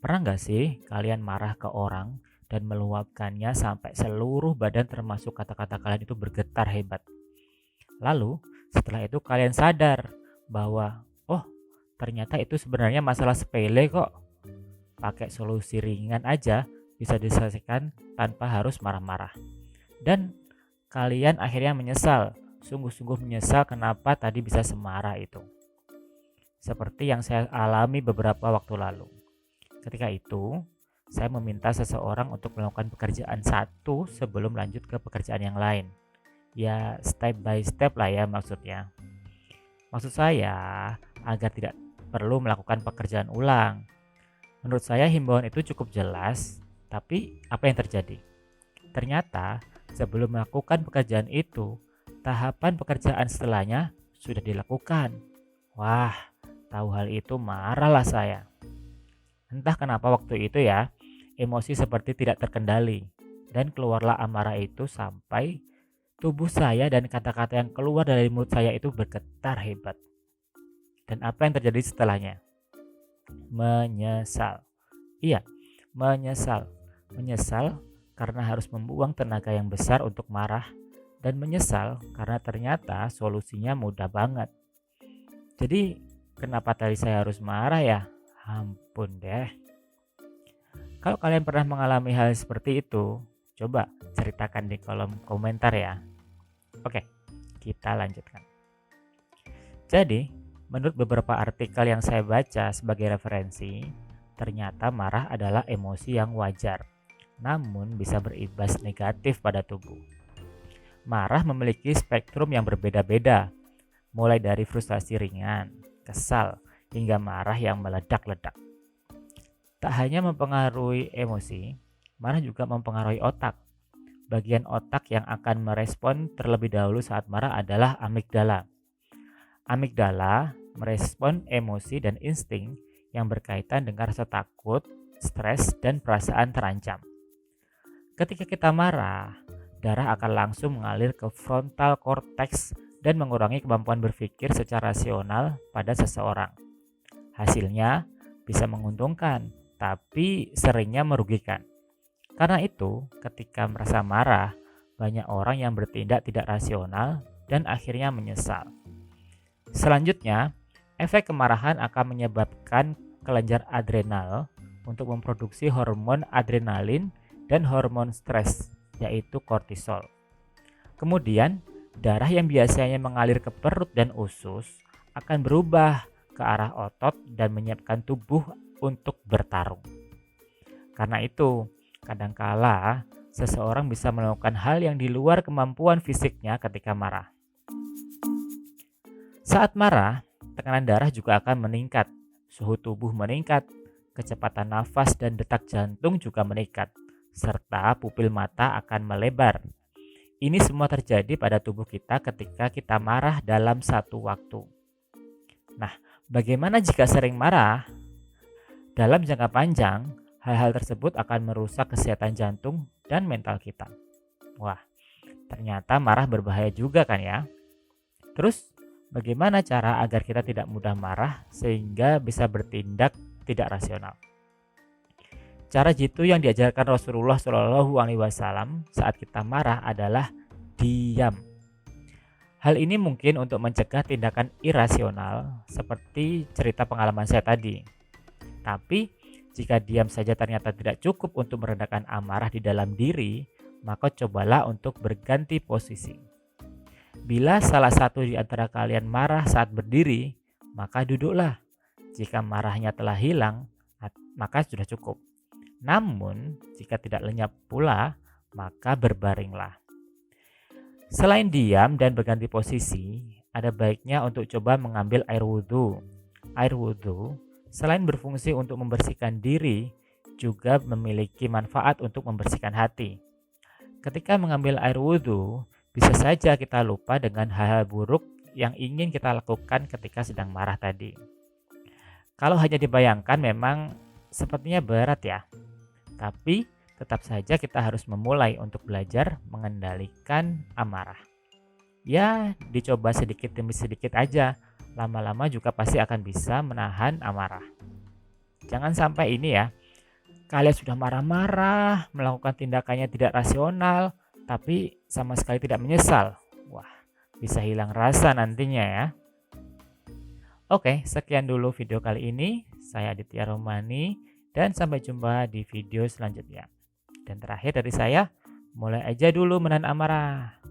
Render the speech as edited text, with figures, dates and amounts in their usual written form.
Pernah nggak sih kalian marah ke orang dan meluapkannya sampai seluruh badan termasuk kata-kata kalian itu bergetar hebat? Lalu setelah itu kalian sadar bahwa, oh ternyata itu sebenarnya masalah sepele kok. Pakai solusi ringan aja bisa diselesaikan tanpa harus marah-marah. Dan kalian akhirnya menyesal, sungguh-sungguh menyesal kenapa tadi bisa semarah itu. Seperti yang saya alami beberapa waktu lalu. Ketika itu, saya meminta seseorang untuk melakukan pekerjaan satu sebelum lanjut ke pekerjaan yang lain. Ya, step by step lah ya maksudnya. Maksud saya, agar tidak perlu melakukan pekerjaan ulang. Menurut saya himbauan itu cukup jelas, tapi apa yang terjadi? Ternyata, sebelum melakukan pekerjaan itu, tahapan pekerjaan setelahnya sudah dilakukan. Wah, tahu hal itu marahlah saya. Entah kenapa waktu itu ya, emosi seperti tidak terkendali. Dan keluarlah amarah itu sampai tubuh saya dan kata-kata yang keluar dari mulut saya itu bergetar hebat. Dan apa yang terjadi setelahnya? Menyesal. Iya, menyesal. Menyesal karena harus membuang tenaga yang besar untuk marah. Dan menyesal karena ternyata solusinya mudah banget. Jadi, kenapa tadi saya harus marah ya? Ampun deh. Kalau kalian pernah mengalami hal seperti itu, coba ceritakan di kolom komentar ya. Oke, kita lanjutkan. Jadi, menurut beberapa artikel yang saya baca sebagai referensi, ternyata marah adalah emosi yang wajar, namun bisa berimbas negatif pada tubuh. Marah memiliki spektrum yang berbeda-beda, mulai dari frustasi ringan, kesal, hingga marah yang meledak-ledak. Tak hanya mempengaruhi emosi, marah juga mempengaruhi otak. Bagian otak yang akan merespon terlebih dahulu saat marah adalah amigdala. Amigdala merespon emosi dan insting yang berkaitan dengan rasa takut, stres, dan perasaan terancam. Ketika kita marah, darah akan langsung mengalir ke frontal cortex dan mengurangi kemampuan berpikir secara rasional pada seseorang. Hasilnya bisa menguntungkan, tapi seringnya merugikan. Karena itu, ketika merasa marah, banyak orang yang bertindak tidak rasional dan akhirnya menyesal. Selanjutnya, efek kemarahan akan menyebabkan kelenjar adrenal untuk memproduksi hormon adrenalin dan hormon stres, yaitu kortisol. Kemudian, darah yang biasanya mengalir ke perut dan usus akan berubah ke arah otot dan menyiapkan tubuh untuk bertarung. Karena itu, kadangkala seseorang bisa melakukan hal yang di luar kemampuan fisiknya ketika marah. Saat marah, tekanan darah juga akan meningkat, suhu tubuh meningkat, kecepatan nafas dan detak jantung juga meningkat, serta pupil mata akan melebar. Ini semua terjadi pada tubuh kita ketika kita marah dalam satu waktu. Nah, bagaimana jika sering marah? Dalam jangka panjang, hal-hal tersebut akan merusak kesehatan jantung dan mental kita. Wah, ternyata marah berbahaya juga kan ya? Terus, bagaimana cara agar kita tidak mudah marah sehingga bisa bertindak tidak rasional? Cara jitu yang diajarkan Rasulullah SAW saat kita marah adalah diam. Hal ini mungkin untuk mencegah tindakan irasional seperti cerita pengalaman saya tadi. Tapi jika diam saja ternyata tidak cukup untuk meredakan amarah di dalam diri, maka cobalah untuk berganti posisi. Bila salah satu di antara kalian marah saat berdiri, maka duduklah. Jika marahnya telah hilang, maka sudah cukup. Namun, jika tidak lenyap pula, maka berbaringlah. Selain diam dan berganti posisi, ada baiknya untuk coba mengambil air wudhu. Air wudhu, selain berfungsi untuk membersihkan diri, juga memiliki manfaat untuk membersihkan hati. Ketika mengambil air wudhu, bisa saja kita lupa dengan hal-hal buruk yang ingin kita lakukan ketika sedang marah tadi. Kalau hanya dibayangkan memang sepertinya berat ya. Tapi tetap saja kita harus memulai untuk belajar mengendalikan amarah. Ya, dicoba sedikit demi sedikit aja. Lama-lama juga pasti akan bisa menahan amarah. Jangan sampai ini ya, Kalian sudah marah-marah, melakukan tindakannya tidak rasional, tapi sama sekali tidak menyesal. Wah, bisa hilang rasa nantinya ya. Oke, sekian dulu video kali ini. Saya Aditya Romani dan sampai jumpa di video selanjutnya. Dan terakhir dari saya, mulai aja dulu menahan amarah.